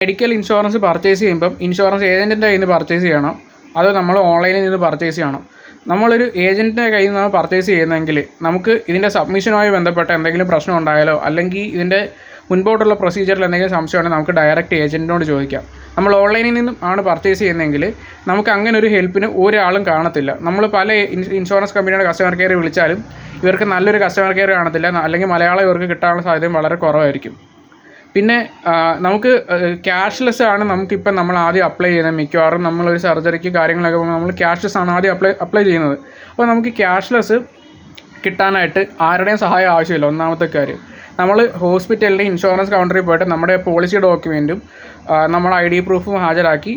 Medical insurance purchase ചെയ്യുമ്പം insurance ഏജൻറ്റിൻ്റെ കയ്യിൽ നിന്ന് പർച്ചേസ് ചെയ്യണം, അത് നമ്മൾ ഓൺലൈനിൽ നിന്ന് പർച്ചേസ് ചെയ്യണം. നമ്മളൊരു ഏജൻറ്റിൻ്റെ കയ്യിൽ നിന്നാണ് പർച്ചേസ് ചെയ്യുന്നതെങ്കിൽ നമുക്ക് ഇതിൻ്റെ സബ്മിഷനുമായി ബന്ധപ്പെട്ട എന്തെങ്കിലും പ്രശ്നം ഉണ്ടായാലോ അല്ലെങ്കിൽ ഇതിൻ്റെ മുൻപോട്ടുള്ള പ്രൊസീജിയറിൽ എന്തെങ്കിലും സംശയമുണ്ടെങ്കിൽ നമുക്ക് ഡയറക്റ്റ് ഏജൻറ്റിനോട് ചോദിക്കാം. നമ്മൾ ഓൺലൈനിൽ നിന്നും ആണ് പർച്ചേസ് ചെയ്യുന്നതെങ്കിൽ നമുക്ക് അങ്ങനെ ഒരു ഹെൽപ്പിന് ഒരാളും കാണത്തില്ല. നമ്മൾ പല ഇൻഷുറൻസ് കമ്പനിയുടെ കസ്റ്റമർ കെയർ വിളിച്ചാലും ഇവർക്ക് നല്ലൊരു കസ്റ്റമർ കെയർ കാണത്തില്ല, അല്ലെങ്കിൽ മലയാളം ഇവർക്ക് കിട്ടാനുള്ള സാധ്യതയും വളരെ കുറവായിരിക്കും. പിന്നെ നമുക്ക് ക്യാഷ്ലെസ് ആണ് നമുക്കിപ്പം നമ്മൾ ആദ്യം അപ്ലൈ ചെയ്യുന്നത്. മിക്കവാറും നമ്മളൊരു സർജറിക്ക് കാര്യങ്ങളൊക്കെ പോകുമ്പോൾ നമ്മൾ ക്യാഷ്ലെസ് ആണ് ആദ്യം അപ്ലൈ ചെയ്യുന്നത്. അപ്പോൾ നമുക്ക് ക്യാഷ്ലെസ് കിട്ടാനായിട്ട് ആരുടെയും സഹായം ആവശ്യമില്ല. ഒന്നാമത്തെ കാര്യം, നമ്മൾ ഹോസ്പിറ്റലിൻ്റെ ഇൻഷുറൻസ് കൗണ്ടറിൽ പോയിട്ട് നമ്മുടെ പോളിസി ഡോക്യുമെൻറ്റും നമ്മുടെ ID പ്രൂഫും ഹാജരാക്കി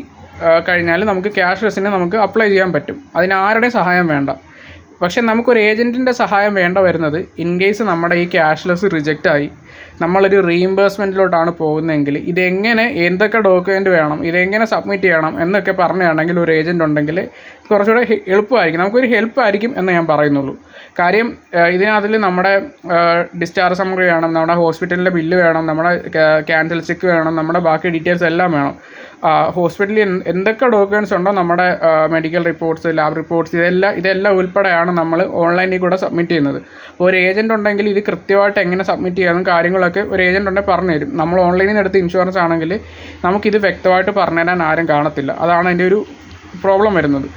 കഴിഞ്ഞാൽ നമുക്ക് ക്യാഷ്ലെസ്സിന് നമുക്ക് അപ്ലൈ ചെയ്യാൻ പറ്റും. അതിന് ആരുടെയും സഹായം വേണ്ട. പക്ഷേ നമുക്കൊരു ഏജൻറ്റിൻ്റെ സഹായം വേണ്ട വരുന്നത് ഇൻ കേസ് നമ്മുടെ ഈ ക്യാഷ്ലെസ് റിജക്റ്റായി നമ്മളൊരു റീഇംബേഴ്സ്മെൻറ്റിലോട്ടാണ് പോകുന്നതെങ്കിൽ ഇതെങ്ങനെ, എന്തൊക്കെ ഡോക്യുമെൻറ്റ് വേണം, ഇതെങ്ങനെ സബ്മിറ്റ് ചെയ്യണം എന്നൊക്കെ പറഞ്ഞുകയാണെങ്കിൽ ഒരു ഏജൻറ്റ് ഉണ്ടെങ്കിൽ കുറച്ചുകൂടെ എളുപ്പമായിരിക്കും, നമുക്കൊരു ഹെൽപ്പായിരിക്കും എന്ന് ഞാൻ പറയുന്നുള്ളൂ. കാര്യം ഇതിനകത്തിൽ നമ്മുടെ ഡിസ്ചാർജ് സമ്മറി വേണം, നമ്മുടെ ഹോസ്പിറ്റലിൻ്റെ ബില്ല് വേണം, നമ്മുടെ ക്യാൻസൽ ചെക്ക് വേണം, നമ്മുടെ ബാക്കി ഡീറ്റെയിൽസ് എല്ലാം വേണം. ഹോസ്പിറ്റലിൽ എന്തൊക്കെ ഡോക്യുമെൻറ്റ്സ് ഉണ്ടോ, നമ്മുടെ മെഡിക്കൽ റിപ്പോർട്ട്സ്, ലാബ് റിപ്പോർട്ട്സ്, ഇതെല്ലാം ഉൾപ്പെടെയാണ് നമ്മൾ ഓൺലൈനിൽ കൂടെ സബ്മിറ്റ് ചെയ്യുന്നത്. ഒരു ഏജൻറ്റ് ഉണ്ടെങ്കിൽ ഇത് കൃത്യമായിട്ട് എങ്ങനെ സബ്മിറ്റ് ചെയ്യണം കാര്യങ്ങളൊക്കെ ഒരു ഏജൻറ്റ് ഉണ്ടെങ്കിൽ പറഞ്ഞു തരും. നമ്മൾ ഓൺലൈനിൽ നിന്ന് എടുത്ത് ഇൻഷുറൻസ് ആണെങ്കിൽ നമുക്കിത് വ്യക്തമായിട്ട് പറഞ്ഞു തരാൻ ആരും കാണത്തില്ല. അതാണ് അതിൻ്റെ ഒരു പ്രോബ്ലം വരുന്നത്.